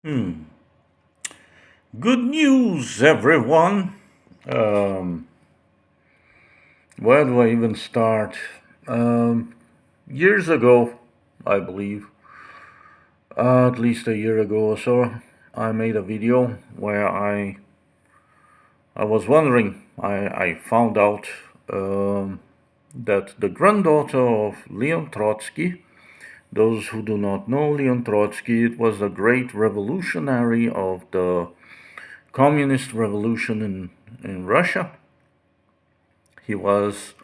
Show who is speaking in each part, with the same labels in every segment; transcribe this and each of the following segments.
Speaker 1: Hmm. Good news, everyone. Um, where do I even start? Um, Years ago, I believe, at least a year ago or so, I made a video where I was wondering. I found out that the granddaughter of Leon Trotsky. Those who do not know Leon Trotsky, it was a great revolutionary of the communist revolution in Russia. He was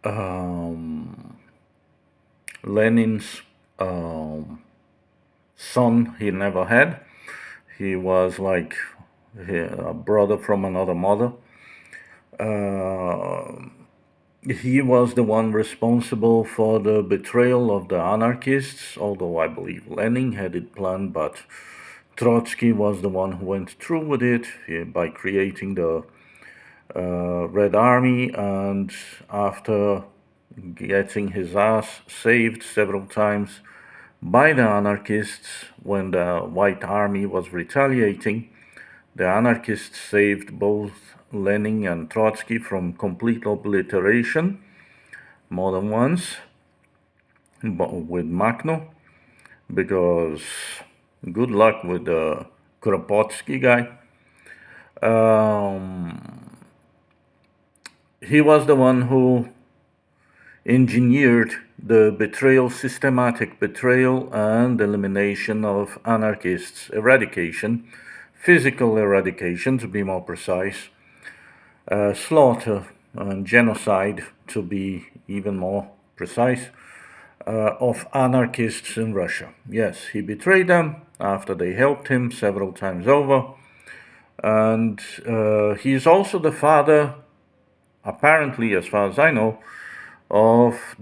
Speaker 1: um, Lenin's um, son he never had. He was like a brother from another mother. Uh, he was the one responsible for the betrayal of the anarchists, although I believe Lenin had it planned, but Trotsky was the one who went through with it by creating the Red Army, and after getting his ass saved several times by the anarchists when the White Army was retaliating, the anarchists saved both Lenin and Trotsky from complete obliteration more than once with Makhno, because good luck with the Kropotkin guy. Um, he was the one who engineered the betrayal, systematic betrayal, and elimination of anarchists, eradication, physical eradication to be more precise, slaughter and genocide to be even more precise, of anarchists in Russia. Yes, he betrayed them after they helped him several times over, and he is also the father, apparently, as far as I know, of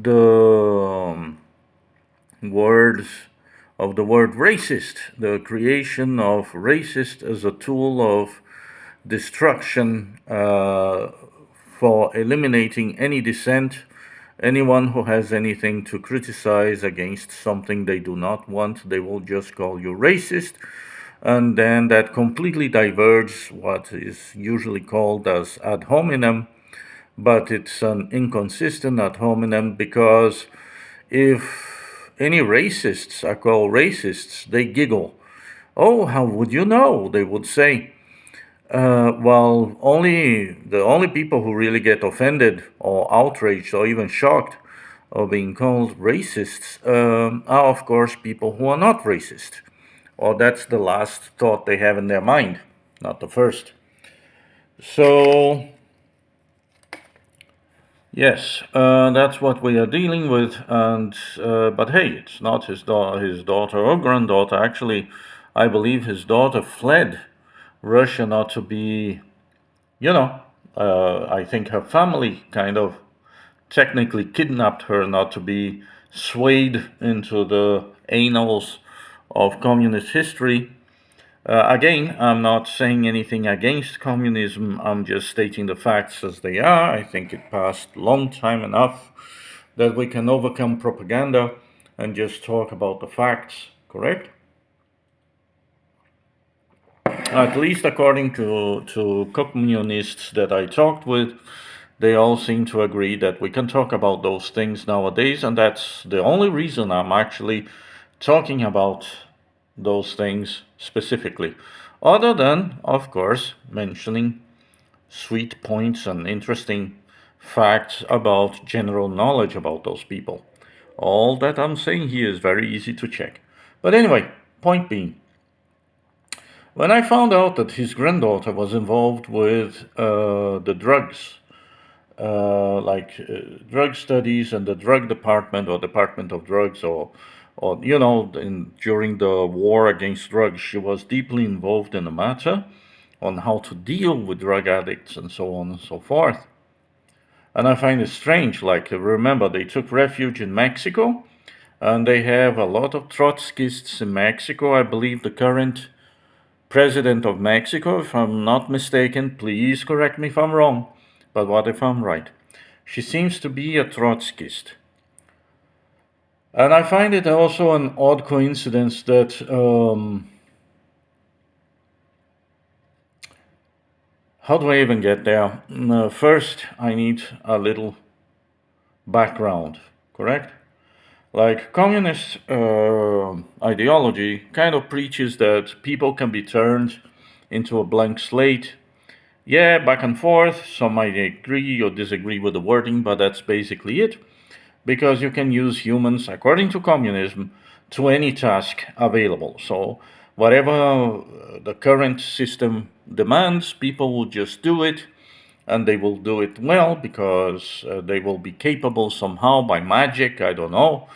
Speaker 1: words the word racist, the creation of racist as a tool of destruction for eliminating any dissent. Anyone who has anything to criticize against something they do not want, they will just call you racist. And then that completely diverges what is usually called as ad hominem, but it's an inconsistent ad hominem because if any racists are called racists, they giggle. Oh, how would you know? They would say. Well, only the only people who really get offended or outraged or even shocked of being called racists are, of course, people who are not racist, or that's the last thought they have in their mind, not the first. So yes, that's what we are dealing with, and but hey, it's not his daughter or granddaughter. Actually, I believe his daughter fled Russia not to be, you know, I think her family kind of technically kidnapped her not to be swayed into the annals of communist history. Again, I'm not saying anything against communism. I'm just stating the facts as they are. I think it passed long time enough that we can overcome propaganda and just talk about the facts, correct? At least according to Cuckmmunists that I talked with, they all seem to agree that we can talk about those things nowadays, and that's the only reason I'm actually talking about those things specifically. Other than, of course, mentioning sweet points and interesting facts about general knowledge about those people. All that I'm saying here is very easy to check. But anyway, point being, when I found out that his granddaughter was involved with the drugs, drug studies and the drug department or department of drugs, or during the war against drugs, she was deeply involved in the matter on how to deal with drug addicts and so on and so forth. And I find it strange. Like, remember, they took refuge in Mexico, and they have a lot of Trotskyists in Mexico. I believe the current president of Mexico, if I'm not mistaken, please correct me if I'm wrong, but what if I'm right? She seems to be a Trotskyist. And I find it also an odd coincidence that how do I even get there? First, I need a little background, correct? Like communist ideology kind of preaches that people can be turned into a blank slate. Yeah, back and forth. Some might agree or disagree with the wording, but that's basically it. Because you can use humans, according to communism, to any task available. So, whatever the current system demands, people will just do it, and they will do it well because they will be capable somehow by magic. I don't know.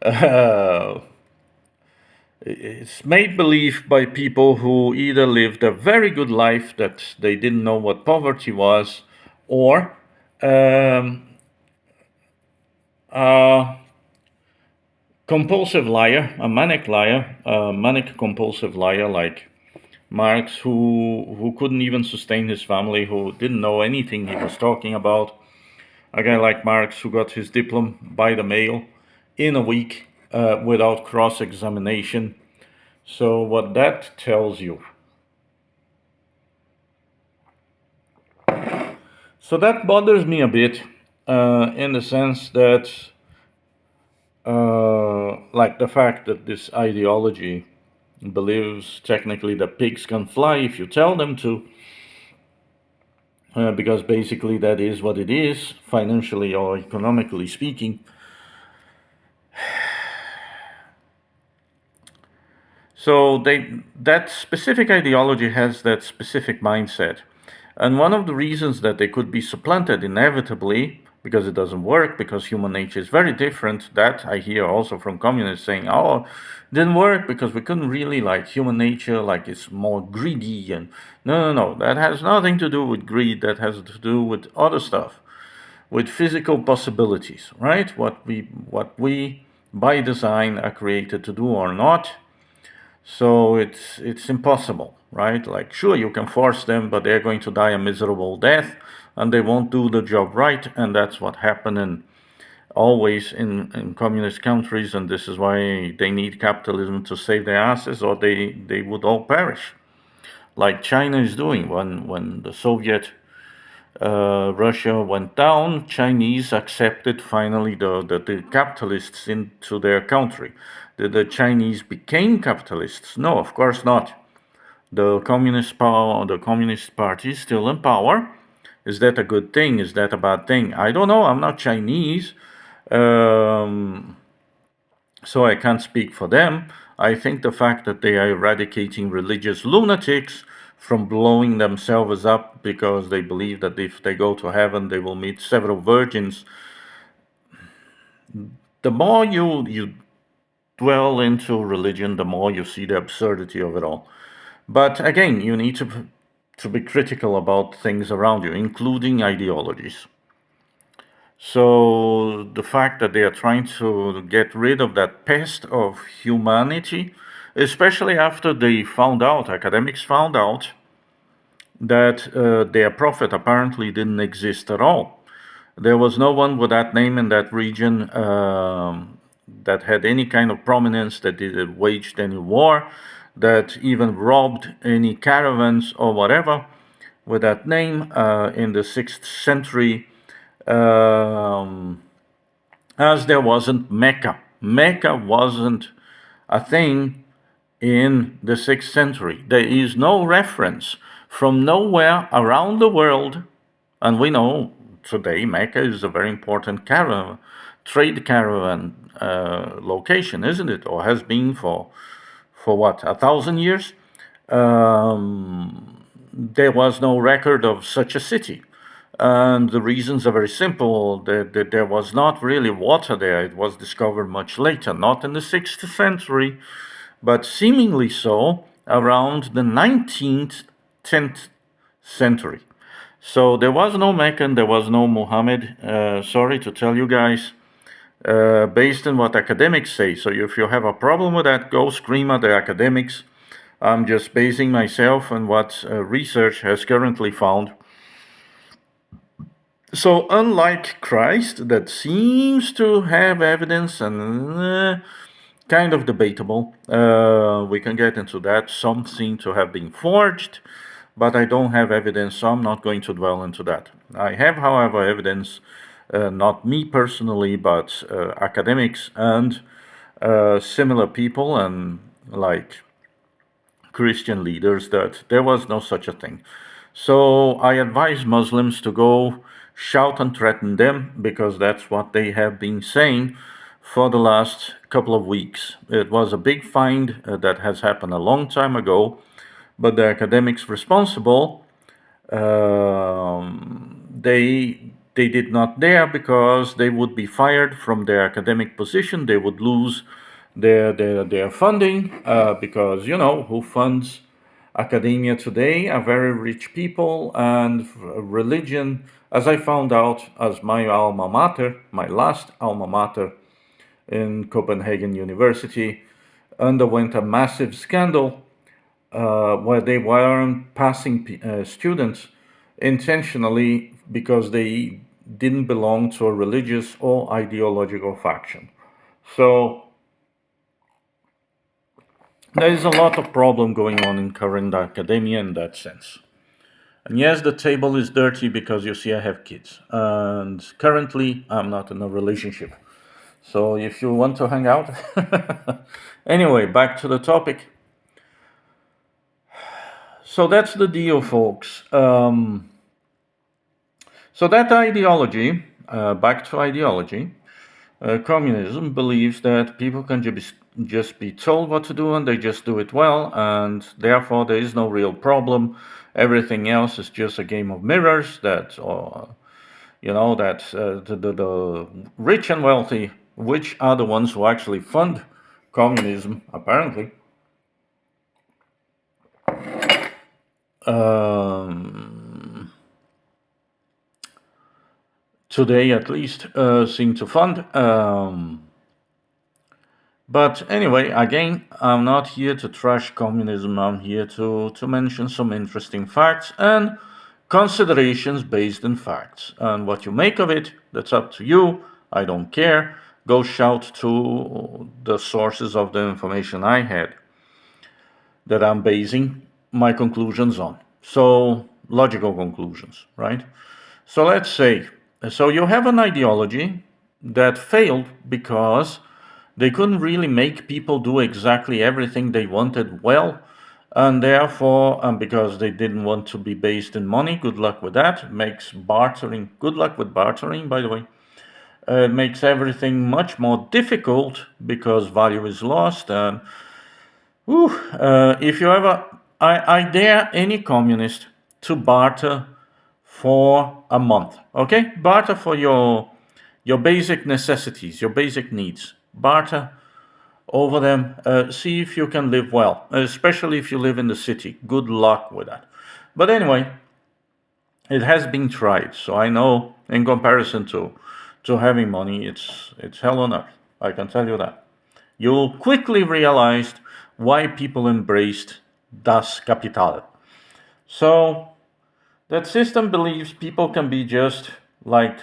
Speaker 1: Uh, it's made believe by people who either lived a very good life that they didn't know what poverty was, or um, uh, compulsive liar, a manic liar, a manic compulsive liar like Marx, who couldn't even sustain his family, who didn't know anything he was talking about. A guy like Marx who got his diploma by the mail in a week without cross-examination. So what that tells you. So that bothers me a bit in the sense that like the fact that this ideology believes technically that pigs can fly if you tell them to, because basically that is what it is, financially or economically speaking. So that specific ideology has that specific mindset. And one of the reasons that they could be supplanted inevitably, because it doesn't work, because human nature is very different, that I hear also from communists saying, oh, it didn't work because we couldn't really, like, human nature, like, it's more greedy. And no, that has nothing to do with greed, that has to do with other stuff, with physical possibilities, right? What we by design are created to do or not. So it's impossible, right? Like, sure, you can force them, but they're going to die a miserable death, and they won't do the job right, and that's what happened always in communist countries, and this is why they need capitalism to save their asses, or they would all perish, like China is doing. When the Soviet Russia went down, Chinese accepted finally the capitalists into their country. The Chinese became capitalists? No, of course not. The Communist Party is still in power. Is that a good thing? Is that a bad thing? I don't know. I'm not Chinese, um, so I can't speak for them. I think the fact that they are eradicating religious lunatics from blowing themselves up because they believe that if they go to heaven they will meet several virgins. The more you dwell into religion, the more you see the absurdity of it all. But again, you need to be critical about things around you, including ideologies. So the fact that they are trying to get rid of that pest of humanity, especially after they found out, academics found out, that their prophet apparently didn't exist at all. There was no one with that name in that region that had any kind of prominence, that did waged any war, that even robbed any caravans or whatever with that name in the 6th century, as there wasn't Mecca. Mecca wasn't a thing in the 6th century. There is no reference from nowhere around the world, and we know today Mecca is a very important trade caravan location, isn't it? Or has been for what, 1,000 years? There was no record of such a city. And the reasons are very simple. That there was not really water there. It was discovered much later, not in the 6th century, but seemingly so around the 19th, 10th century. So there was no Mecca and there was no Muhammad. Sorry to tell you guys, based on what academics say. So if you have a problem with that, go scream at the academics. I'm just basing myself on what research has currently found. So unlike Christ, that seems to have evidence and kind of debatable, we can get into that. Some seem to have been forged, but I don't have evidence, so I'm not going to dwell into that. I have, however, evidence, not me personally, but academics and similar people and like Christian leaders, that there was no such a thing. So I advise Muslims to go shout and threaten them, because that's what they have been saying for the last couple of weeks. It was a big find that has happened a long time ago, but the academics responsible, they did not dare, because they would be fired from their academic position. They would lose their funding, because who funds academia today are very rich people, and religion, as I found out, as my alma mater, my last alma mater in Copenhagen University, underwent a massive scandal where they weren't passing students intentionally because they didn't belong to a religious or ideological faction. So there is a lot of problem going on in current academia in that sense. And yes, the table is dirty because you see I have kids. And currently I'm not in a relationship. So if you want to hang out. Anyway, back to the topic. So that's the deal, folks. So that ideology, back to ideology, communism believes that people can just be told what to do and they just do it well, and therefore there is no real problem. Everything else is just a game of mirrors. That, the rich and wealthy, which are the ones who actually fund communism, apparently, today at least, seem to fund. But anyway, again, I'm not here to trash communism. I'm here to mention some interesting facts and considerations based in facts. And what you make of it, that's up to you. I don't care. Go shout to the sources of the information I had that I'm basing my conclusions on. So, logical conclusions, right? So let's say, so you have an ideology that failed because they couldn't really make people do exactly everything they wanted well, and therefore, because they didn't want to be based in money, good luck with that. It makes bartering, good luck with bartering, by the way. It makes everything much more difficult because value is lost. And if you ever, I dare any communist to barter for a month, okay? Barter for your basic necessities, your basic needs. Barter over them. See if you can live well, especially if you live in the city. Good luck with that. But anyway, it has been tried, so I know in comparison to having money, it's hell on earth. I can tell you that. You'll quickly realize why people embraced Das Kapital. So that system believes people can be just like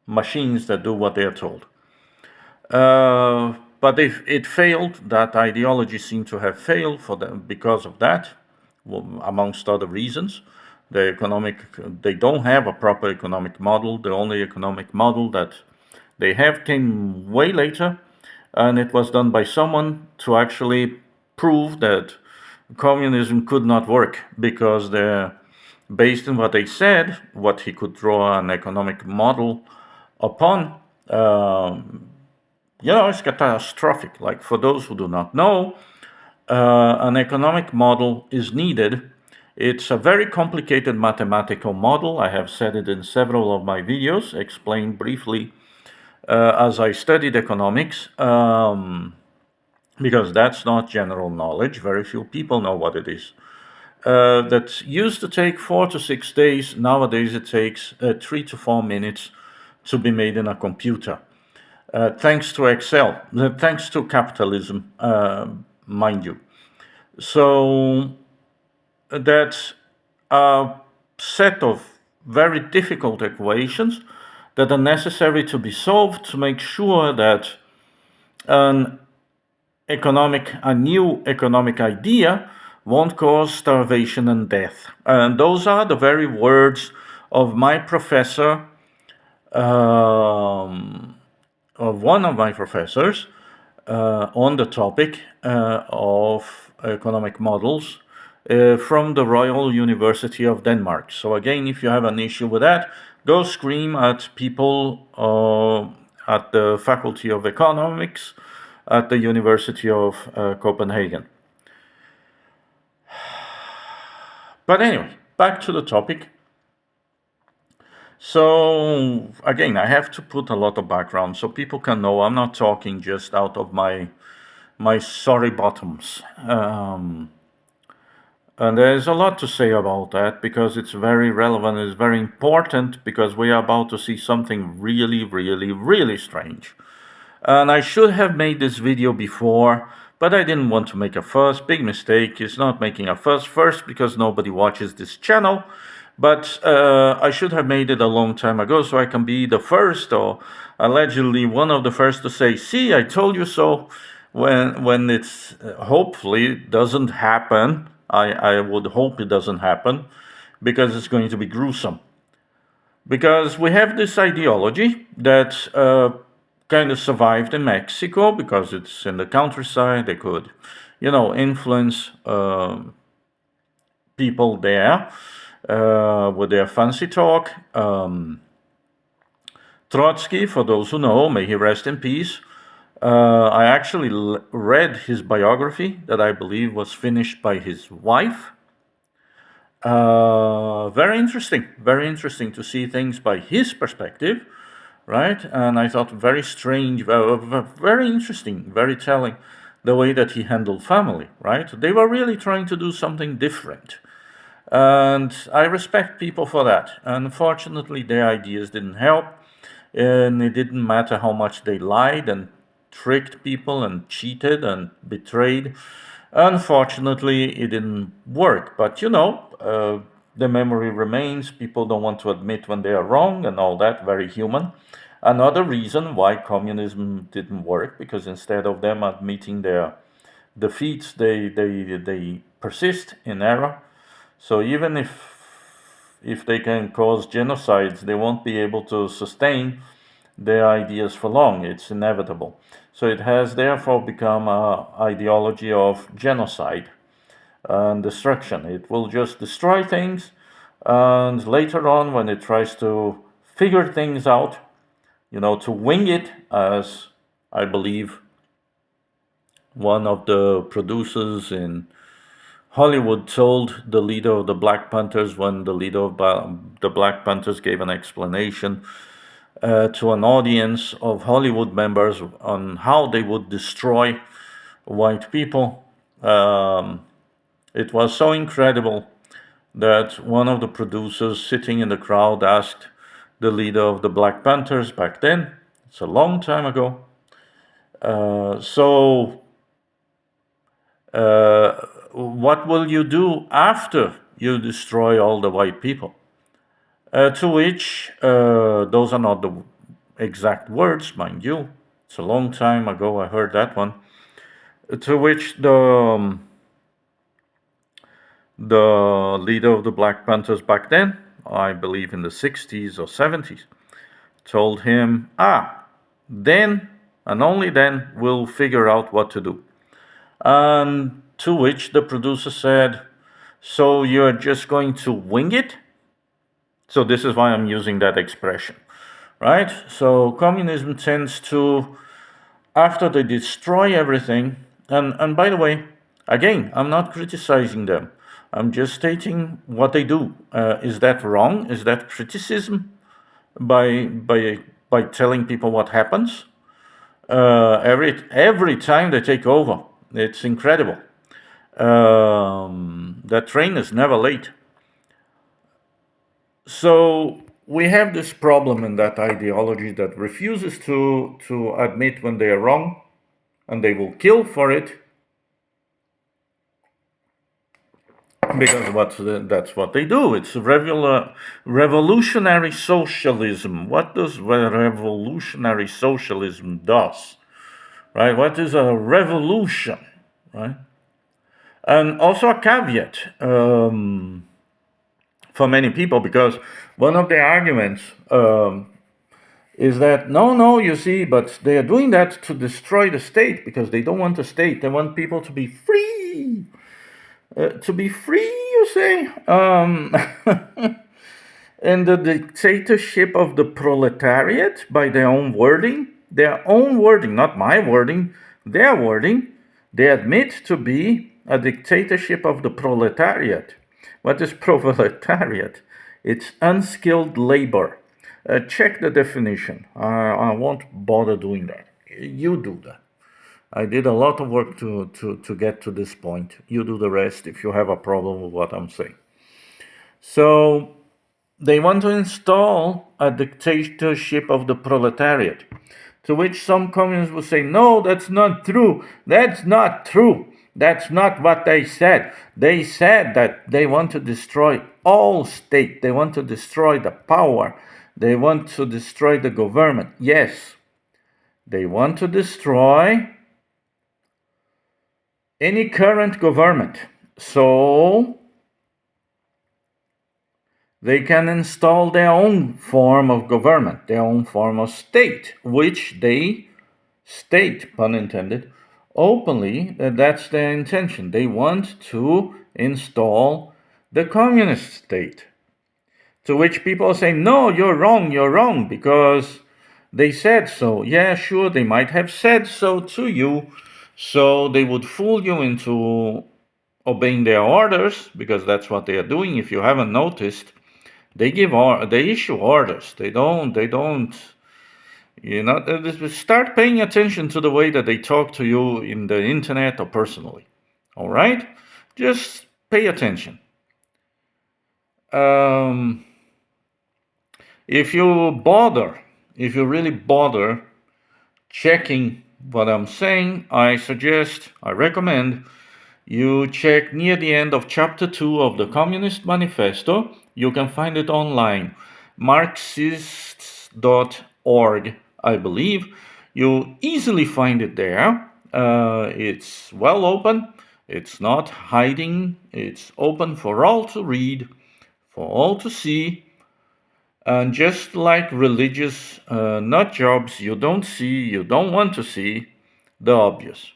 Speaker 1: machines that do what they're told. But if it failed, that ideology seemed to have failed for them because of that, amongst other reasons. They don't have a proper economic model. The only economic model that they have came way later, and it was done by someone to actually prove that communism could not work, because they're based on what they said, what he could draw an economic model upon. It's catastrophic. Like, for those who do not know, an economic model is needed. It's a very complicated mathematical model. I have said it in several of my videos, explained briefly as I studied economics, because that's not general knowledge. Very few people know what it is. That used to take 4 to 6 days. Nowadays it takes 3 to 4 minutes to be made in a computer. Thanks to Excel, thanks to capitalism, mind you. So that's a set of very difficult equations that are necessary to be solved to make sure that a new economic idea won't cause starvation and death. And those are the very words of my professor, um, of one of my professors, on the topic of economic models from the Royal University of Denmark. So again, if you have an issue with that, go scream at people at the Faculty of Economics at the University of Copenhagen. But anyway, back to the topic. So again, I have to put a lot of background so people can know I'm not talking just out of my sorry bottoms. And there's a lot to say about that because it's very relevant, it's very important because we are about to see something really, really, really strange. And I should have made this video before, but I didn't want to make a fuss. Big mistake. It's not making a fuss. First, because nobody watches this channel. But I should have made it a long time ago so I can be the first, or allegedly one of the first, to say, see, I told you so, when it's hopefully doesn't happen. I would hope it doesn't happen because it's going to be gruesome. Because we have this ideology that kind of survived in Mexico because it's in the countryside. They could, influence people there with their fancy talk. Trotsky, for those who know, may he rest in peace. I actually read his biography that I believe was finished by his wife. Very interesting to see things by his perspective, right? And I thought very strange, very interesting, very telling the way that he handled family, right? They were really trying to do something different. And I respect people for that. Unfortunately, their ideas didn't help. And it didn't matter how much they lied and tricked people and cheated and betrayed. Unfortunately, it didn't work. But the memory remains. People don't want to admit when they are wrong and all that. Very human. Another reason why communism didn't work, because instead of them admitting their defeats, they persist in error. So even if they can cause genocides, they won't be able to sustain their ideas for long. It's inevitable. So it has therefore become an ideology of genocide and destruction. It will just destroy things, and later on, when it tries to figure things out, to wing it, as I believe one of the producers in Hollywood told the leader of the Black Panthers when the leader of the Black Panthers gave an explanation to an audience of Hollywood members on how they would destroy white people. It was so incredible that one of the producers sitting in the crowd asked the leader of the Black Panthers back then, it's a long time ago, what will you do after you destroy all the white people? To which, those are not the exact words, mind you. It's a long time ago I heard that one. To which the leader of the Black Panthers back then, I believe in the 60s or 70s, told him, then and only then we'll figure out what to do. And to which the producer said, so you're just going to wing it? So this is why I'm using that expression, right? So communism tends to, after they destroy everything, and by the way, again, I'm not criticizing them. I'm just stating what they do. Is that wrong? Is that criticism by telling people what happens? Every time they take over, it's incredible. That train is never late. So we have this problem in that ideology that refuses to admit when they are wrong, and they will kill for it, because that's what they do. It's revolutionary socialism. What does revolutionary socialism does? Right? What is a revolution? Right? And also a caveat for many people, because one of the arguments is that no, you see, but they are doing that to destroy the state because they don't want a state. They want people to be free. To be free, you say? And the dictatorship of the proletariat, by their own wording, not my wording, their wording, they admit to be a dictatorship of the proletariat. What is proletariat? It's unskilled labor. Check the definition. I won't bother doing that. You do that. I did a lot of work to get to this point. You do the rest if you have a problem with what I'm saying. So they want to install a dictatorship of the proletariat, to which some communists will say, no, that's not true. That's not true. That's not what they said. They said that they want to destroy all state. They want to destroy the power. They want to destroy the government. Yes, they want to destroy any current government. So they can install their own form of government, their own form of state, which they state, pun intended, openly that that's their intention. They want to install the communist state. To which people say, no, you're wrong, because they said so. Yeah, sure, they might have said so to you, so they would fool you into obeying their orders, because that's what they are doing. If you haven't noticed, they issue orders. They don't, start paying attention to the way that they talk to you in the internet or personally. All right? Just pay attention. If you really bother checking what I'm saying, I recommend you check near the end of chapter 2 of the Communist Manifesto. You can find it online, marxists.org, I believe. You'll easily find it there. It's well open. It's not hiding. It's open for all to read, for all to see. And just like religious nut jobs, you don't want to see the obvious.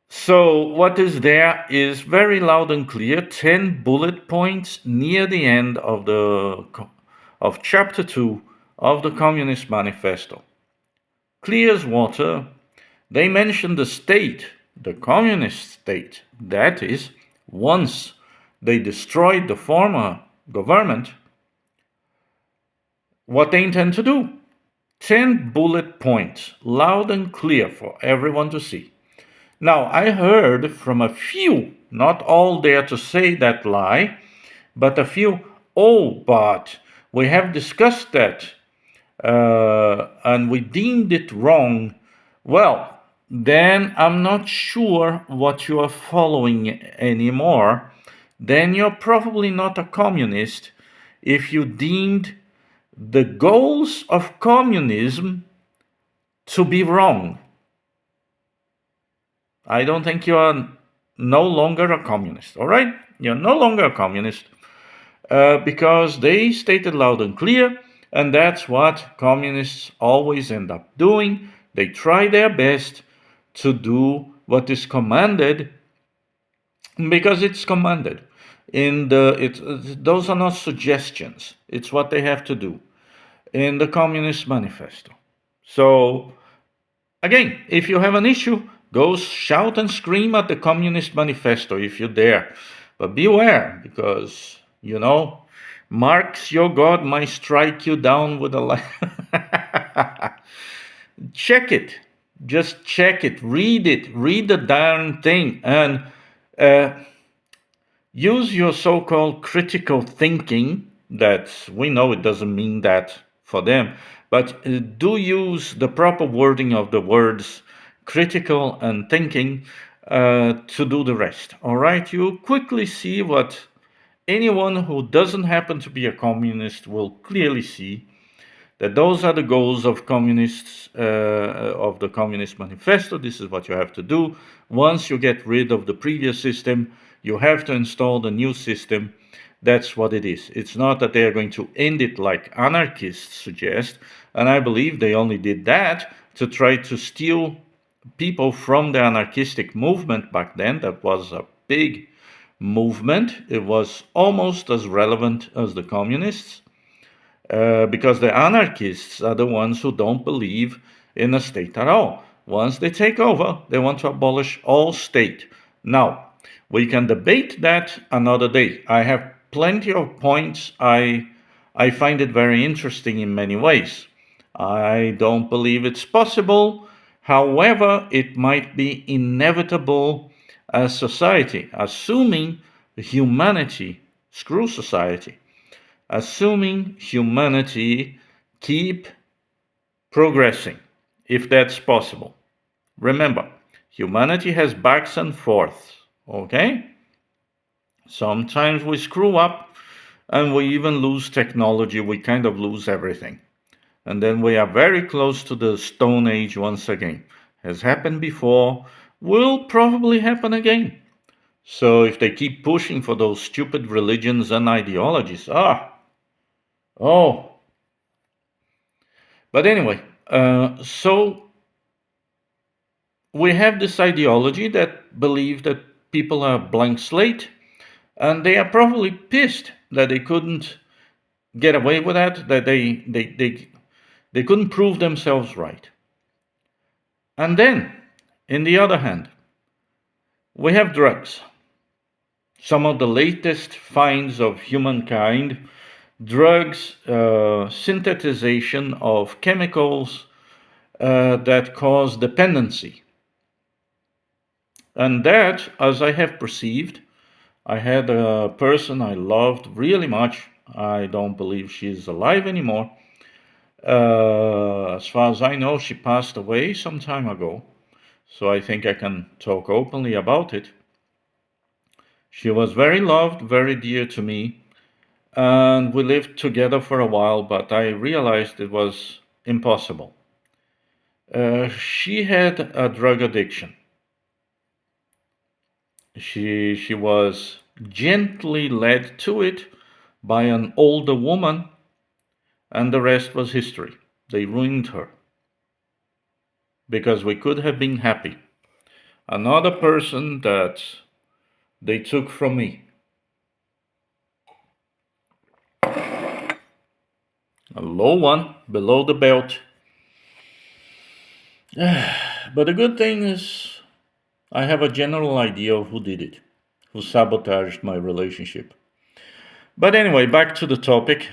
Speaker 1: So what is there is very loud and clear, 10 bullet points near the end of chapter 2 of the Communist Manifesto. Clear as water. They mention the state, the communist state. That is, once they destroyed the former government, what they intend to do. 10 bullet points, loud and clear for everyone to see. Now, I heard from a few, not all dare to say that lie, but a few, but we have discussed that and we deemed it wrong. Well, then I'm not sure what you are following anymore. Then you're probably not a communist if you deemed the goals of communism to be wrong. I don't think you are no longer a communist, all right? You're no longer a communist because they stated loud and clear, and that's what communists always end up doing. They try their best to do what is commanded because it's commanded. Those are not suggestions. It's what they have to do in the Communist Manifesto. So, again, if you have an issue, go shout and scream at the Communist Manifesto if you dare. But beware, because, Marx, your God, might strike you down with a light. Check it. Just check it. Read it. Read the darn thing. And use your so-called critical thinking. That we know it doesn't mean that for them. But do use the proper wording of the words critical and thinking to do the rest. All right? You quickly see what anyone who doesn't happen to be a communist will clearly see. that those are the goals of communists, of the Communist Manifesto. This is what you have to do. Once you get rid of the previous system, you have to install the new system. That's what it is. It's not that they are going to end it like anarchists suggest, and I believe they only did that to try to steal people from the anarchistic movement back then. That was a big movement. It was almost as relevant as the communists, because the anarchists are the ones who don't believe in a state at all. Once they take over, they want to abolish all state. Now, we can debate that another day. I have plenty of points. I find it very interesting in many ways. I don't believe it's possible. However, it might be inevitable as society, assuming humanity, screw society, assuming humanity keep progressing, if that's possible. Remember, humanity has backs and forths, okay? Sometimes we screw up and we even lose technology, we kind of lose everything. And then we are very close to the Stone Age once again. Has happened before, will probably happen again. So if they keep pushing for those stupid religions and ideologies, oh. But anyway, so we have this ideology that believe that people are blank slate, and they are probably pissed that they couldn't get away with that, that they couldn't prove themselves right. And then, in the other hand, we have drugs. Some of the latest finds of humankind, drugs, synthesization of chemicals that cause dependency. And that, as I have perceived, I had a person I loved really much. I don't believe she's alive anymore. As far as I know, she passed away some time ago. So I think I can talk openly about it. She was very loved, very dear to me. And we lived together for a while, but I realized it was impossible. She had a drug addiction. She was gently led to it by an older woman, and the rest was history. They ruined her because we could have been happy. Another person that they took from me. A low one below the belt. But the good thing is, I have a general idea of who did it, who sabotaged my relationship. But anyway, back to the topic.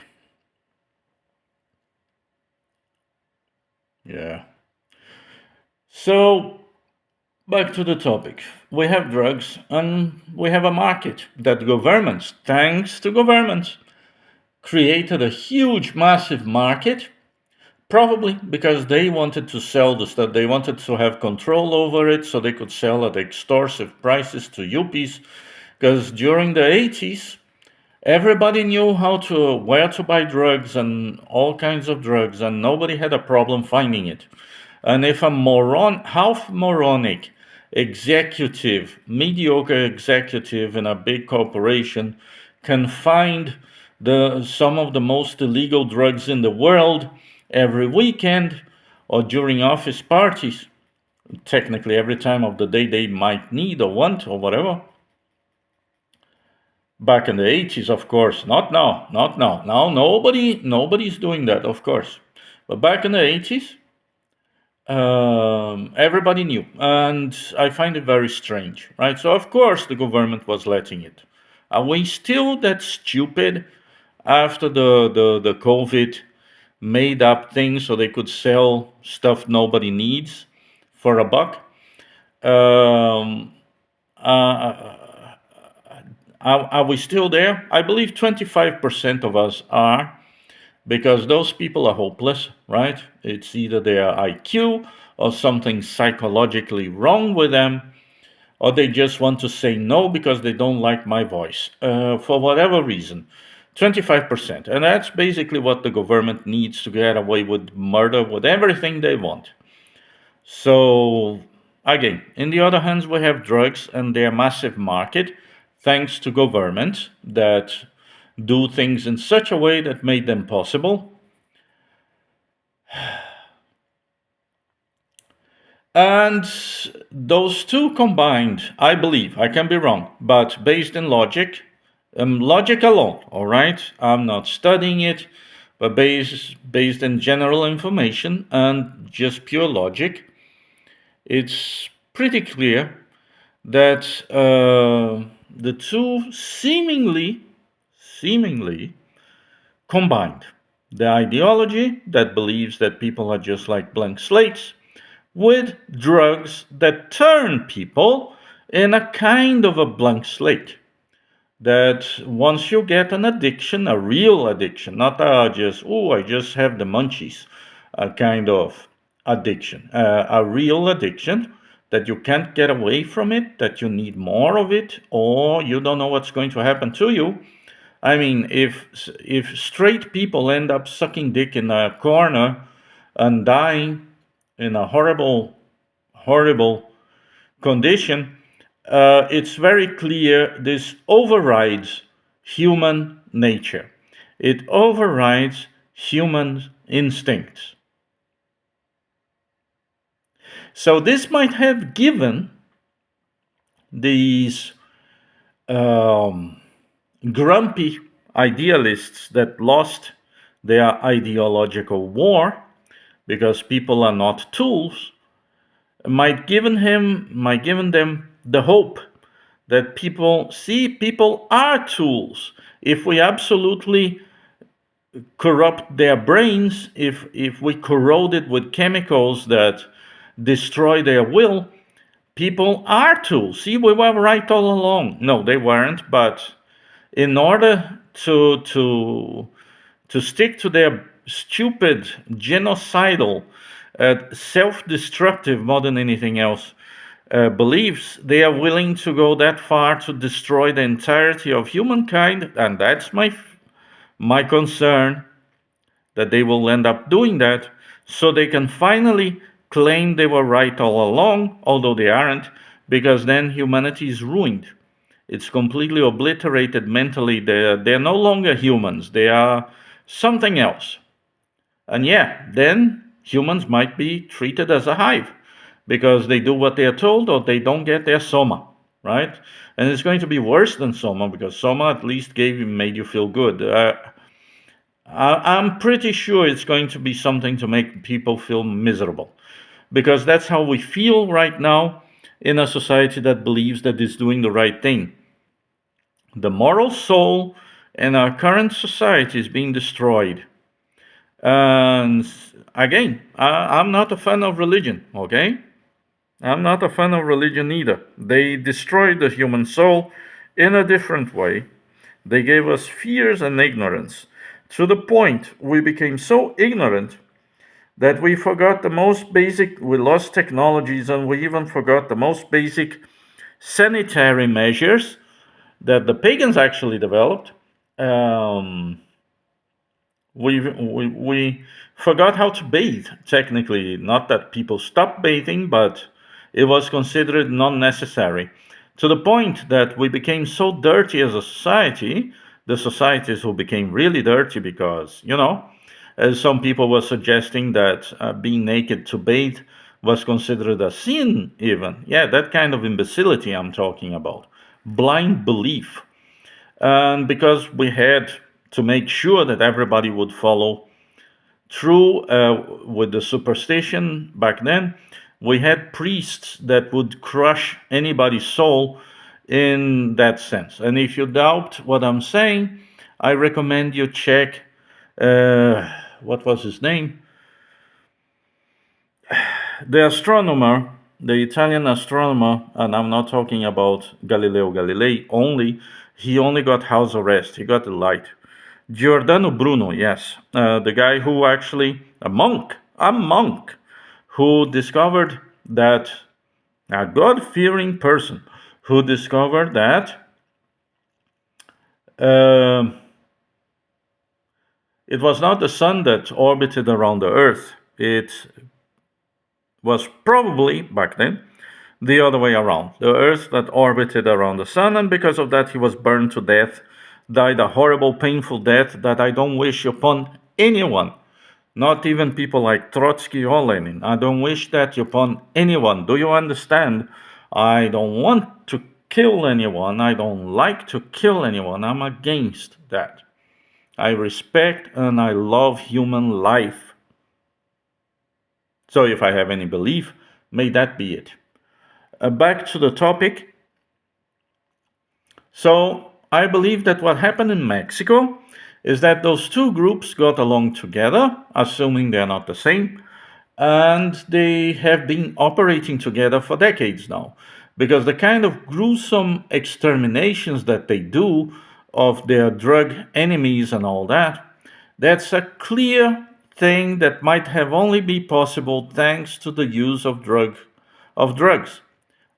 Speaker 1: Yeah. So, back to the topic. We have drugs and we have a market that governments, thanks to governments, created a huge, massive market, probably because they wanted to sell the stuff. They wanted to have control over it so they could sell at extortive prices to yuppies. Because during the 80s, everybody knew where to buy drugs and all kinds of drugs, and nobody had a problem finding it. And if a half moronic executive, mediocre executive in a big corporation can find some of the most illegal drugs in the world every weekend or during office parties, technically every time of the day they might need or want or whatever. Back in the 80s, of course, not now. Now nobody's doing that, of course. But back in the 80s, everybody knew, and I find it very strange, right? So of course the government was letting it. Are we still that stupid after the COVID made up things so they could sell stuff nobody needs for a buck? Are we still there? I believe 25% of us are, because those people are hopeless, right? It's either their IQ or something psychologically wrong with them, or they just want to say no because they don't like my voice, for whatever reason. 25%. And that's basically what the government needs to get away with murder, with everything they want. So, again, in the other hands, we have drugs and their massive market, thanks to governments that do things in such a way that made them possible. And those two combined, I believe, I can be wrong, but based in logic, logic alone, all right? I'm not studying it, but based in general information and just pure logic, it's pretty clear that the two seemingly combined. The ideology that believes that people are just like blank slates, with drugs that turn people in a kind of a blank slate. That once you get an addiction, a real addiction, not just, oh, I just have the munchies, a kind of addiction, a real addiction that you can't get away from it, that you need more of it, or you don't know what's going to happen to you. I mean, if straight people end up sucking dick in a corner and dying in a horrible condition, it's very clear this overrides human nature. It overrides human instincts. So this might have given these grumpy idealists that lost their ideological war, because people are not tools, might given them the hope that people are tools. If we absolutely corrupt their brains, if we corrode it with chemicals that destroy their will, people are tools. See, we were right all along. No, they weren't, but in order to stick to their stupid, genocidal, self-destructive, more than anything else, beliefs, they are willing to go that far to destroy the entirety of humankind, and that's my concern, that they will end up doing that, so they can finally claim they were right all along, although they aren't, because then humanity is ruined. It's completely obliterated mentally. They're no longer humans. They are something else. And yeah, then humans might be treated as a hive because they do what they are told or they don't get their soma, right? And it's going to be worse than soma, because soma at least made you feel good. I'm pretty sure it's going to be something to make people feel miserable, because that's how we feel right now in a society that believes that it's doing the right thing. The moral soul in our current society is being destroyed. And again, I'm not a fan of religion, okay? I'm not a fan of religion either. They destroyed the human soul in a different way. They gave us fears and ignorance, to the point we became so ignorant that we forgot the most basic, we lost technologies, and we even forgot the most basic sanitary measures that the pagans actually developed. We forgot how to bathe, technically. Not that people stopped bathing, but it was considered non necessary. To the point that we became so dirty as a society, the societies who became really dirty because, as some people were suggesting that being naked to bathe was considered a sin, even. Yeah, that kind of imbecility I'm talking about. Blind belief. And because we had to make sure that everybody would follow through with the superstition back then, we had priests that would crush anybody's soul in that sense. And if you doubt what I'm saying, I recommend you check, what was his name? The astronomer, the Italian astronomer, and I'm not talking about Galileo Galilei only, he only got house arrest, he got the light. Giordano Bruno, yes, the guy who actually, a monk, who discovered that, a God-fearing person, who discovered that It was not the sun that orbited around the Earth. It was probably, back then, the other way around. The Earth that orbited around the sun, and because of that, he was burned to death, died a horrible, painful death that I don't wish upon anyone, not even people like Trotsky or Lenin. I don't wish that upon anyone. Do you understand? I don't want to kill anyone. I don't like to kill anyone. I'm against that. I respect and I love human life. So if I have any belief, may that be it. Back to the topic. So I believe that what happened in Mexico is that those two groups got along together, assuming they're not the same, and they have been operating together for decades now. Because the kind of gruesome exterminations that they do of their drug enemies and all that, that's a clear thing that might have only be possible thanks to the use of drugs,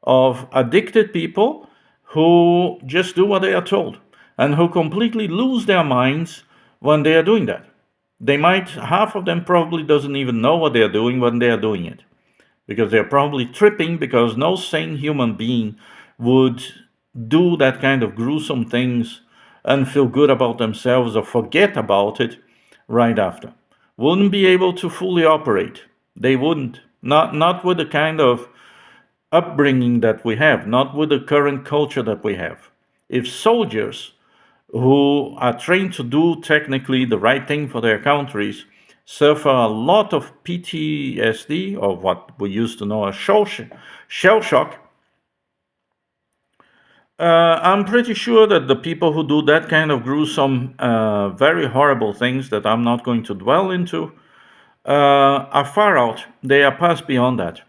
Speaker 1: of addicted people who just do what they are told and who completely lose their minds when they are doing that. They might, half of them probably doesn't even know what they are doing when they are doing it, because they're probably tripping, because no sane human being would do that kind of gruesome things and feel good about themselves or forget about it right after. Wouldn't be able to fully operate. They wouldn't. Not with the kind of upbringing that we have, not with the current culture that we have. If soldiers who are trained to do technically the right thing for their countries suffer a lot of PTSD, or what we used to know as shell shock, I'm pretty sure that the people who do that kind of gruesome, very horrible things that I'm not going to dwell into are far out. They are past beyond that.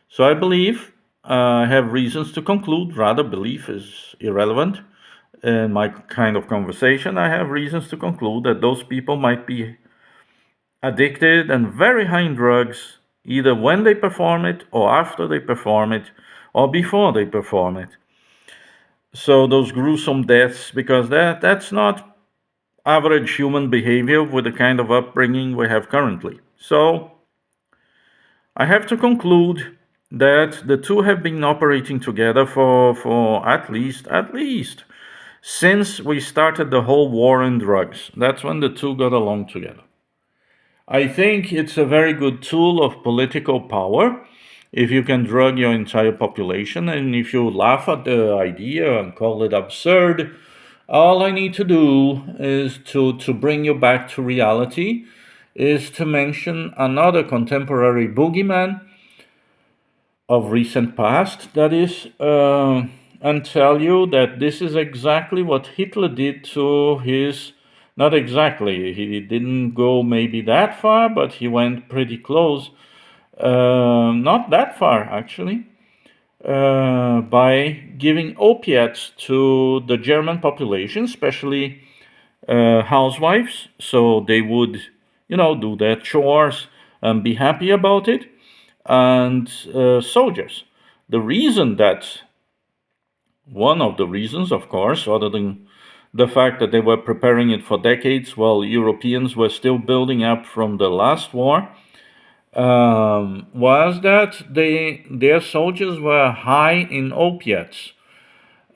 Speaker 1: So I believe, I have reasons to conclude, rather, belief is irrelevant in my kind of conversation. I have reasons to conclude that those people might be addicted and very high in drugs, either when they perform it, or after they perform it, or before they perform it. So those gruesome deaths, because that's not average human behavior with the kind of upbringing we have currently. So I have to conclude that the two have been operating together for at least since we started the whole war on drugs. That's when the two got along together. I think it's a very good tool of political power if you can drug your entire population, and if you laugh at the idea and call it absurd, all I need to do is to bring you back to reality, is to mention another contemporary boogeyman of recent past, that is, and tell you that this is exactly what Hitler did to his. Not exactly, he didn't go maybe that far, but he went pretty close. Not that far, actually, by giving opiates to the German population, especially housewives, so they would, do their chores and be happy about it, and soldiers. The reason that, one of the reasons, of course, other than the fact that they were preparing it for decades while Europeans were still building up from the last war, was that their soldiers were high in opiates.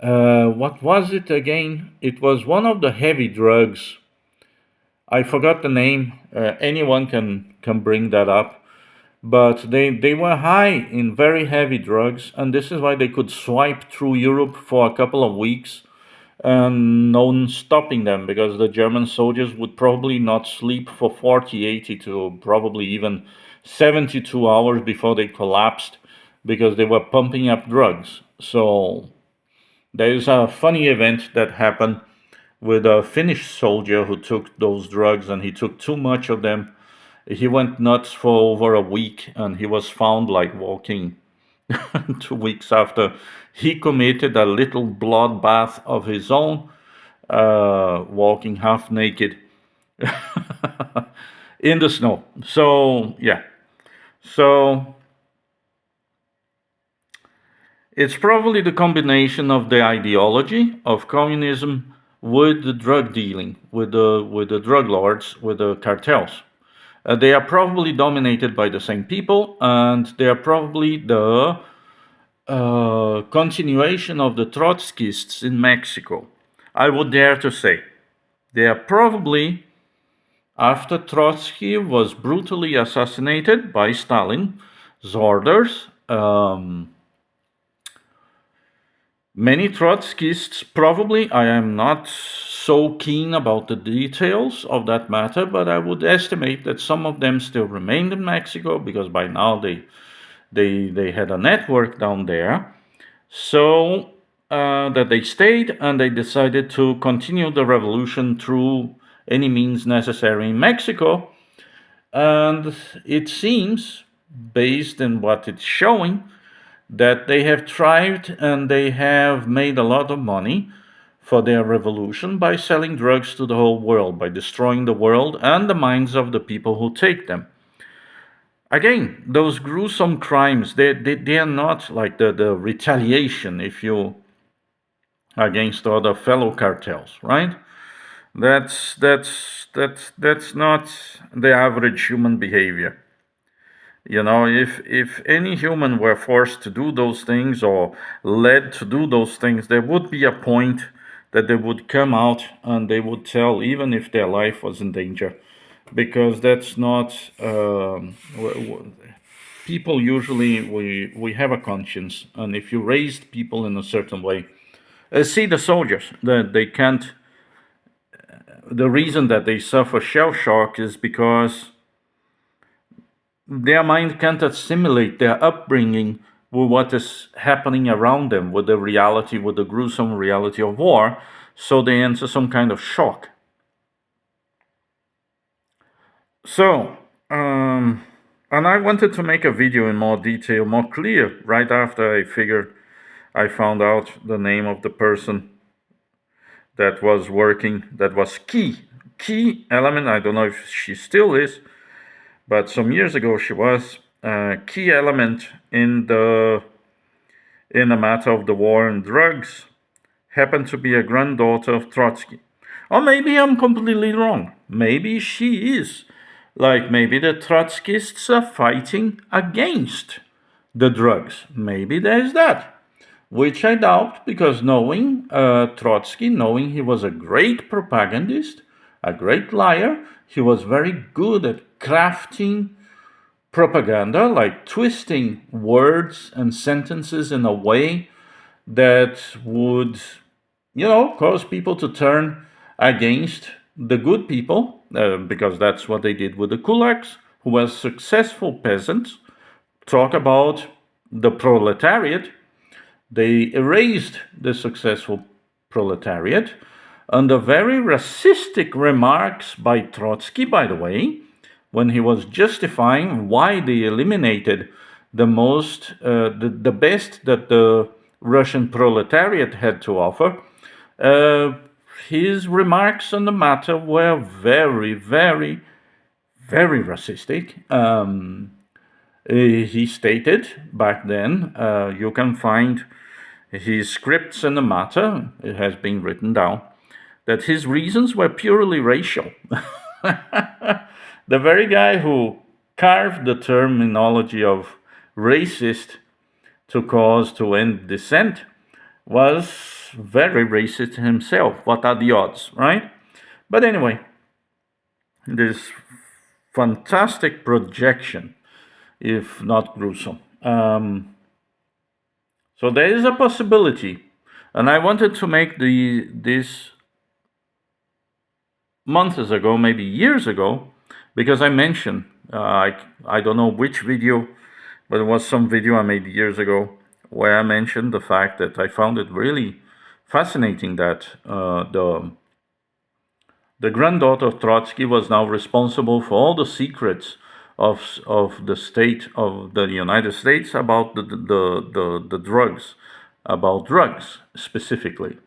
Speaker 1: What was it again? It was one of the heavy drugs. I forgot the name. Anyone can bring that up. But they were high in very heavy drugs, and this is why they could swipe through Europe for a couple of weeks and no one stopping them, because the German soldiers would probably not sleep for 40, 80 to probably even 72 hours before they collapsed, because they were pumping up drugs. So there is a funny event that happened with a Finnish soldier who took those drugs, and he took too much of them. He went nuts for over a week, and he was found like walking 2 weeks after he committed a little bloodbath of his own, walking half naked in the snow. So, yeah. So, it's probably the combination of the ideology of communism with the drug dealing, with the drug lords, with the cartels. They are probably dominated by the same people, and they are probably the continuation of the Trotskyists in Mexico. I would dare to say they are probably, after Trotsky was brutally assassinated by Stalin's orders. Many Trotskyists, probably, I am not so keen about the details of that matter, but I would estimate that some of them still remained in Mexico because by now they had a network down there. So that they stayed and they decided to continue the revolution through any means necessary in Mexico. And it seems, based on what it's showing, that they have thrived and they have made a lot of money for their revolution by selling drugs to the whole world, by destroying the world and the minds of the people who take them. Again, those gruesome crimes, they are not like the retaliation, if you, against other fellow cartels, right? That's not the average human behavior. You know, if any human were forced to do those things or led to do those things, there would be a point that they would come out and they would tell, even if their life was in danger, because that's not. People usually we have a conscience, and if you raised people in a certain way, see the soldiers that they can't. The reason that they suffer shell shock is because their mind can't assimilate their upbringing with what is happening around them, with the reality, with the gruesome reality of war, so they enter some kind of shock. So, and I wanted to make a video in more detail, more clear, right after I found out the name of the person that was working, that was key element. I don't know if she still is, but some years ago she was a key element in the matter of the war on drugs. Happened to be a granddaughter of Trotsky. Or maybe I'm completely wrong. Maybe she is. Like maybe the Trotskyists are fighting against the drugs. Maybe there's that. Which I doubt, because knowing Trotsky, knowing he was a great propagandist, a great liar, he was very good at crafting propaganda, like twisting words and sentences in a way that would, cause people to turn against the good people, because that's what they did with the kulaks, who were successful peasants. Talk about the proletariat. They erased the successful proletariat under very racistic remarks by Trotsky, by the way, when he was justifying why they eliminated the best that the Russian proletariat had to offer. His remarks on the matter were very, very, very racistic. He stated back then, you can find his scripts in the matter, it has been written down, that his reasons were purely racial. The very guy who carved the terminology of racist to end dissent was very racist himself. What are the odds, right? But anyway, this fantastic projection, if not gruesome. So there is a possibility, and I wanted to make this months ago, maybe years ago, because I mentioned, I don't know which video, but it was some video I made years ago where I mentioned the fact that I found it really fascinating that the granddaughter of Trotsky was now responsible for all the secrets of the state of the United States about the drugs, about drugs specifically.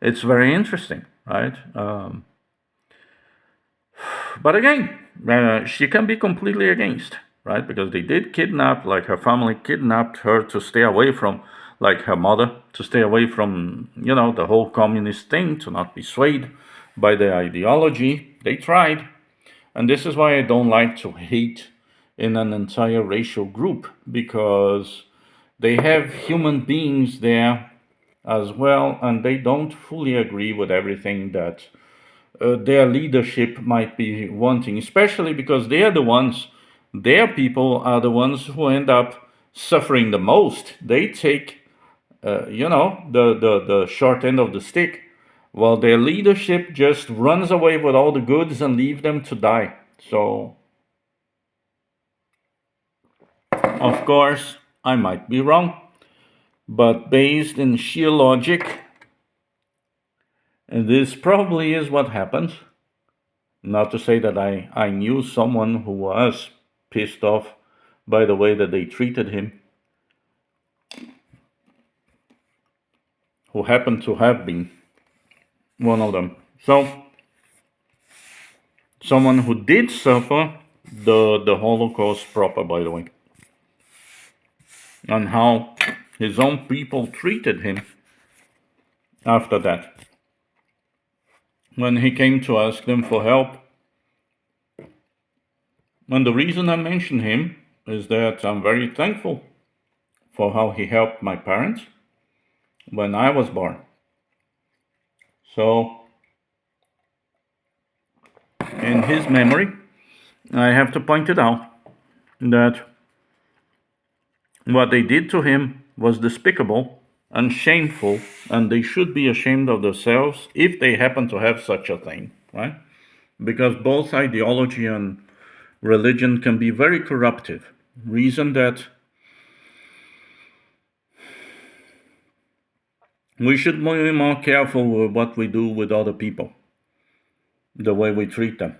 Speaker 1: It's very interesting, right? But again, she can be completely against, right? Because they did kidnap, like her family kidnapped her to stay away from like her mother, to stay away from, the whole communist thing, to not be swayed by their ideology. They tried. And this is why I don't like to hate in an entire racial group, because they have human beings there as well, and they don't fully agree with everything that their leadership might be wanting, especially because they are the ones, their people are the ones who end up suffering the most. They take, the short end of the stick, while their leadership just runs away with all the goods and leave them to die. So, of course, I might be wrong, but based in sheer logic, this probably is what happens. Not to say that I knew someone who was pissed off by the way that they treated him, who happened to have been one of them. So, someone who did suffer the Holocaust proper, by the way, and how his own people treated him after that. When he came to ask them for help, and the reason I mention him is that I'm very thankful for how he helped my parents when I was born. So, in his memory, I have to point it out that what they did to him was despicable and shameful, and they should be ashamed of themselves if they happen to have such a thing, right? Because both ideology and religion can be very corruptive. Reason that we should be more careful with what we do with other people, the way we treat them.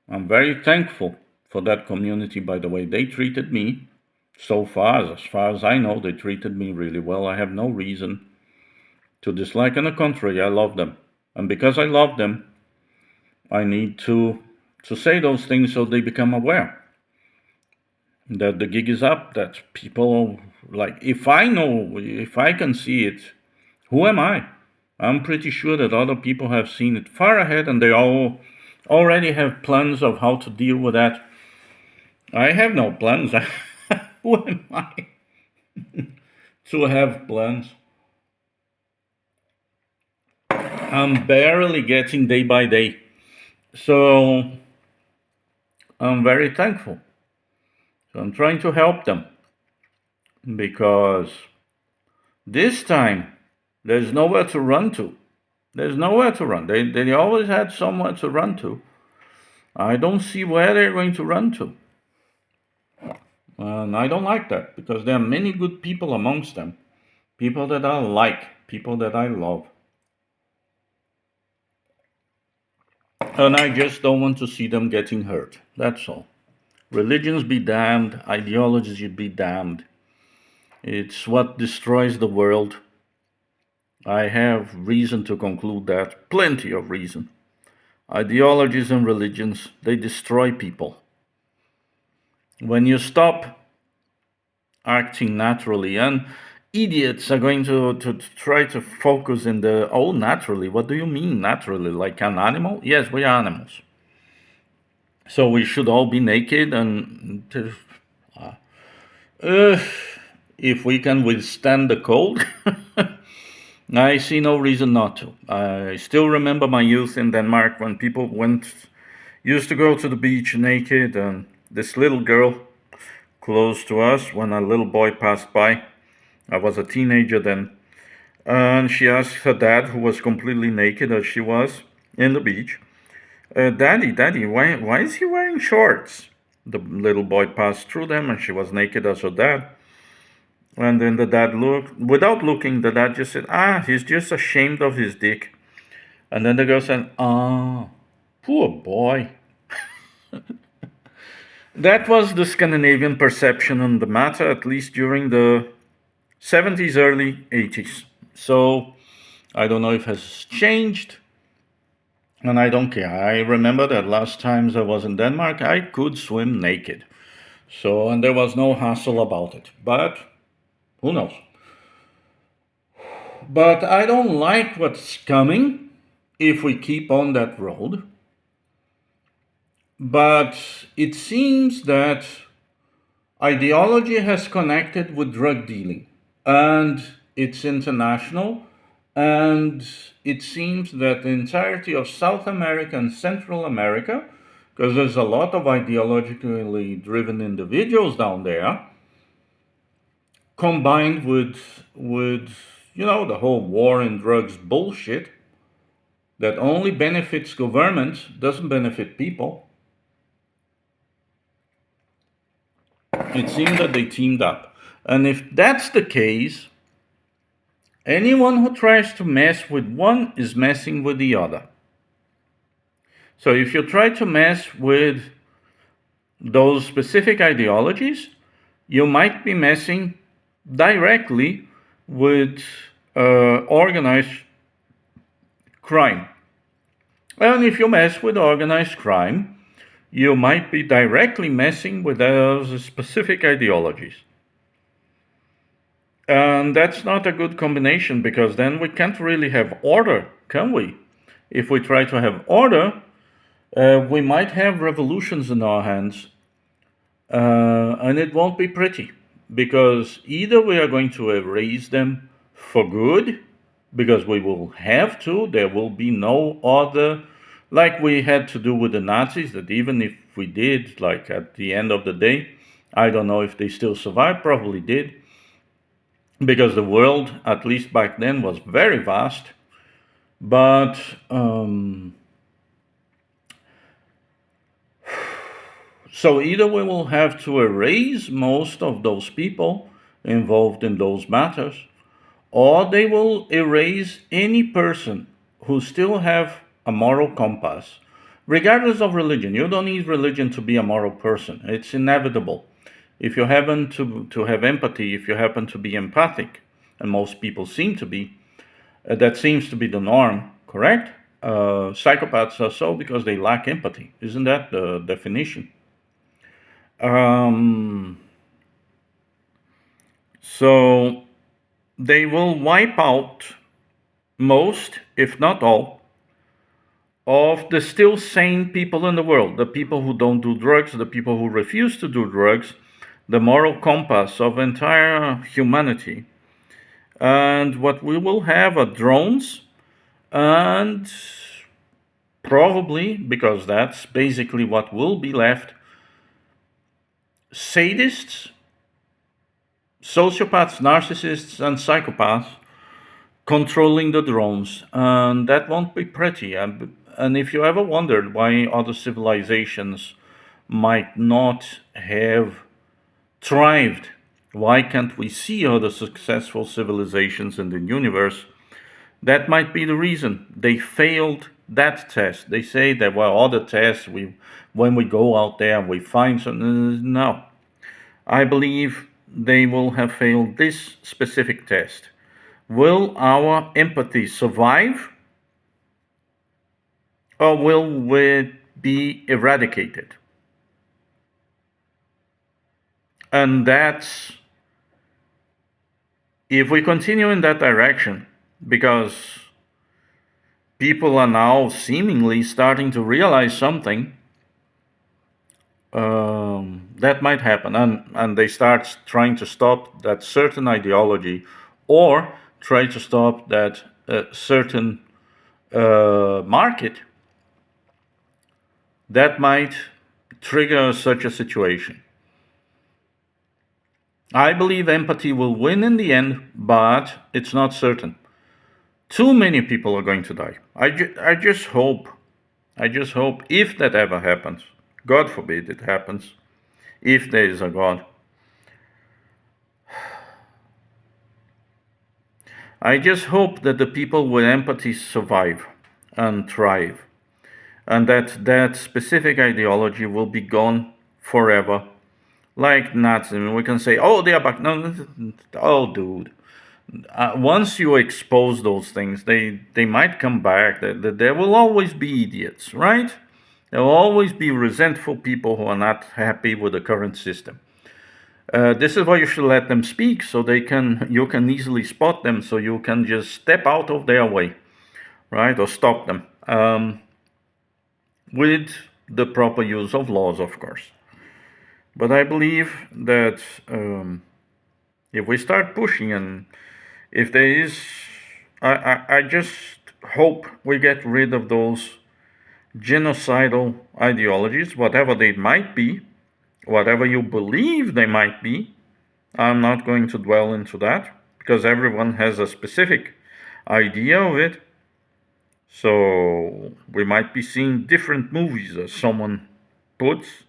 Speaker 1: I'm very thankful for that community, by the way they treated me. So far as I know, they treated me really well. I have no reason to dislike. On the contrary, I love them. And because I love them, I need to say those things so they become aware that the gig is up, that people, like, if I can see it, who am I? I'm pretty sure that other people have seen it far ahead, and they all already have plans of how to deal with that. I have no plans. Who am I to have plans? I'm barely getting day by day. So I'm very thankful. So I'm trying to help them, because this time there's nowhere to run to. There's nowhere to run. They always had somewhere to run to. I don't see where they're going to run to. And I don't like that, because there are many good people amongst them. People that I like, people that I love. And I just don't want to see them getting hurt. That's all. Religions be damned, ideologies be damned. It's what destroys the world. I have reason to conclude that, plenty of reason. Ideologies and religions, they destroy people. When you stop acting naturally, and idiots are going to try to focus in the, oh, naturally, what do you mean naturally? Like an animal? Yes, we are animals. So we should all be naked, and if we can withstand the cold, I see no reason not to. I still remember my youth in Denmark when people used to go to the beach naked, and this little girl close to us, when a little boy passed by, I was a teenager then, and she asked her dad, who was completely naked as she was in the beach, Daddy, why is he wearing shorts? The little boy passed through them, and she was naked as her dad. And then the dad looked, without looking, the dad just said, he's just ashamed of his dick. And then the girl said, poor boy. That was the Scandinavian perception on the matter, at least during the 70s, early 80s. So I don't know if it has changed, and I don't care. I remember that last times I was in Denmark, I could swim naked. So, and there was no hassle about it. But who knows? But I don't like what's coming if we keep on that road. But it seems that ideology has connected with drug dealing, and it's international. And it seems that the entirety of South America and Central America, because there's a lot of ideologically driven individuals down there, combined with the whole war and drugs bullshit that only benefits governments, doesn't benefit people. It seems that they teamed up. And if that's the case, anyone who tries to mess with one is messing with the other. So if you try to mess with those specific ideologies, you might be messing directly with organized crime. And if you mess with organized crime, you might be directly messing with those specific ideologies. And that's not a good combination, because then we can't really have order, can we? If we try to have order, we might have revolutions in our hands, and it won't be pretty, because either we are going to erase them for good, because we will have to, there will be no other, like we had to do with the Nazis, that even if we did, like at the end of the day, I don't know if they still survived, probably did, because the world, at least back then, was very vast. But so either we will have to erase most of those people involved in those matters, or they will erase any person who still have a moral compass, regardless of religion. You don't need religion to be a moral person. It's inevitable. If you happen to have empathy, if you happen to be empathic, and most people seem to be, that seems to be the norm, correct? Psychopaths are so because they lack empathy. Isn't that the definition? Um, so they will wipe out most, if not all, of the still sane people in the world, the people who don't do drugs, the people who refuse to do drugs, the moral compass of entire humanity. And what we will have are drones, and probably, because that's basically what will be left, sadists, sociopaths, narcissists, and psychopaths controlling the drones. And that won't be pretty. And if you ever wondered why other civilizations might not have thrived, why can't we see other successful civilizations in the universe? That might be the reason. They failed that test. They say there were other tests. When we go out there and we find something. No. I believe they will have failed this specific test. Will our empathy survive, or will it be eradicated? And that's, if we continue in that direction, because people are now seemingly starting to realize something, that might happen. And they start trying to stop that certain ideology, or try to stop that certain market, that might trigger such a situation. I believe empathy will win in the end, but it's not certain. Too many people are going to die. I just hope, if that ever happens, God forbid it happens, if there is a God, I just hope that the people with empathy survive and thrive, and that specific ideology will be gone forever. Like Nazism, we can say, oh, they are back. No, oh, dude. Once you expose those things, they might come back. There will always be idiots, right? There will always be resentful people who are not happy with the current system. This is why you should let them speak, so you can easily spot them, so you can just step out of their way, right, or stop them, with the proper use of laws, of course. But I believe that if we start pushing, and if there is, I just hope we get rid of those genocidal ideologies, whatever they might be, whatever you believe they might be. I'm not going to dwell into that because everyone has a specific idea of it. So we might be seeing different movies, as someone puts.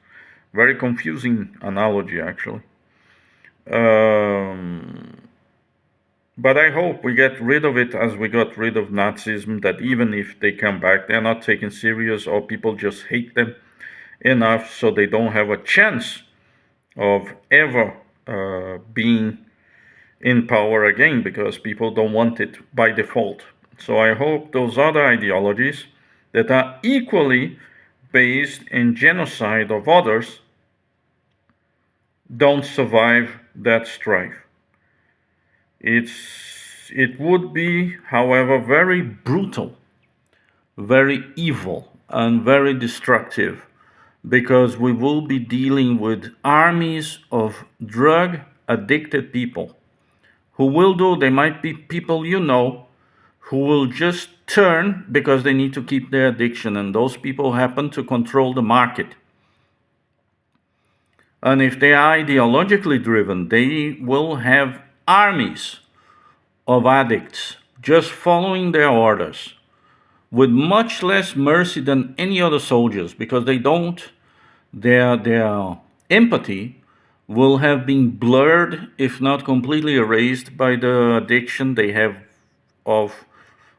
Speaker 1: Very confusing analogy, actually. Um, but I hope we get rid of it as we got rid of Nazism, that even if they come back, they're not taken serious, or people just hate them enough so they don't have a chance of ever being in power again, because people don't want it by default. So I hope those other ideologies that are equally based in genocide of others don't survive that strife. It would be, however, very brutal, very evil, and very destructive, because we will be dealing with armies of drug addicted people who will do, they might be people you know, who will just turn because they need to keep their addiction, and those people happen to control the market. And if they are ideologically driven, they will have armies of addicts just following their orders with much less mercy than any other soldiers, because they don't, their empathy will have been blurred, if not completely erased, by the addiction they have of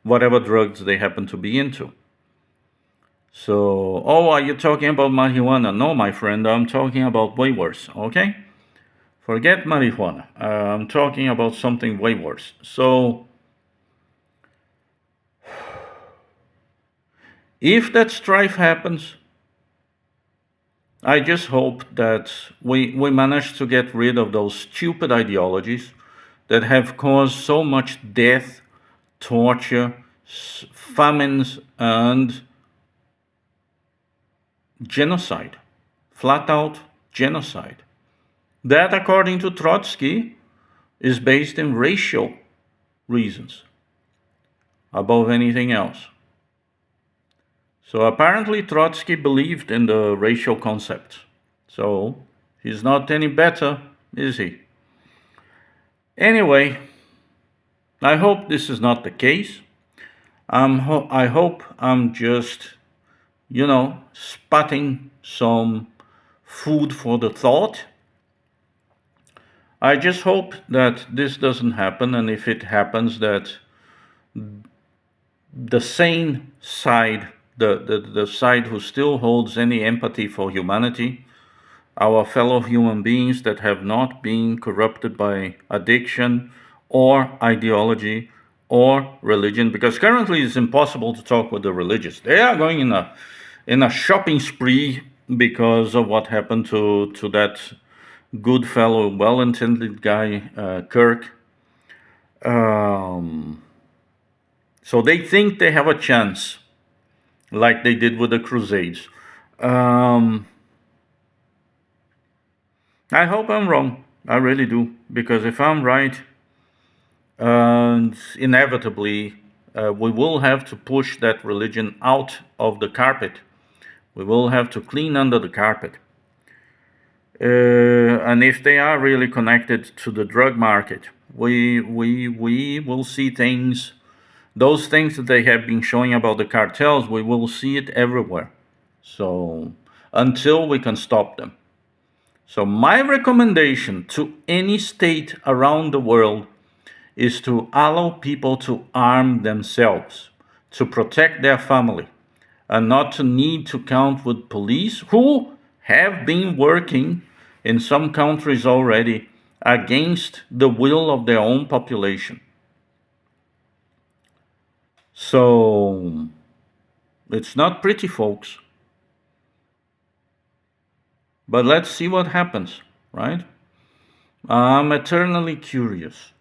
Speaker 1: whatever drugs they happen to be into. So, oh, are you talking about marijuana? No, my friend, I'm talking about way worse, okay? Forget marijuana. I'm talking about something way worse. So, if that strife happens, I just hope that we manage to get rid of those stupid ideologies that have caused so much death, torture, famines, and genocide. Flat out genocide. That, according to Trotsky, is based in racial reasons above anything else. So apparently Trotsky believed in the racial concept. So he's not any better, is he? Anyway, I hope this is not the case. I hope I'm just, spotting some food for the thought. I just hope that this doesn't happen, and if it happens, that the sane side, the side who still holds any empathy for humanity, our fellow human beings that have not been corrupted by addiction or ideology or religion, because currently it's impossible to talk with the religious. They are going in a shopping spree because of what happened to that good fellow, well-intended guy, Kirk. So they think they have a chance, like they did with the Crusades. Um, I hope I'm wrong. I really do. Because if I'm right, inevitably, we will have to push that religion out of the carpet. We will have to clean under the carpet. And if they are really connected to the drug market, we will see things, those things that they have been showing about the cartels, we will see it everywhere. So until we can stop them. So my recommendation to any state around the world is to allow people to arm themselves, to protect their family, and not to need to count with police who have been working in some countries already against the will of their own population. So it's not pretty, folks. But let's see what happens, right? I'm eternally curious.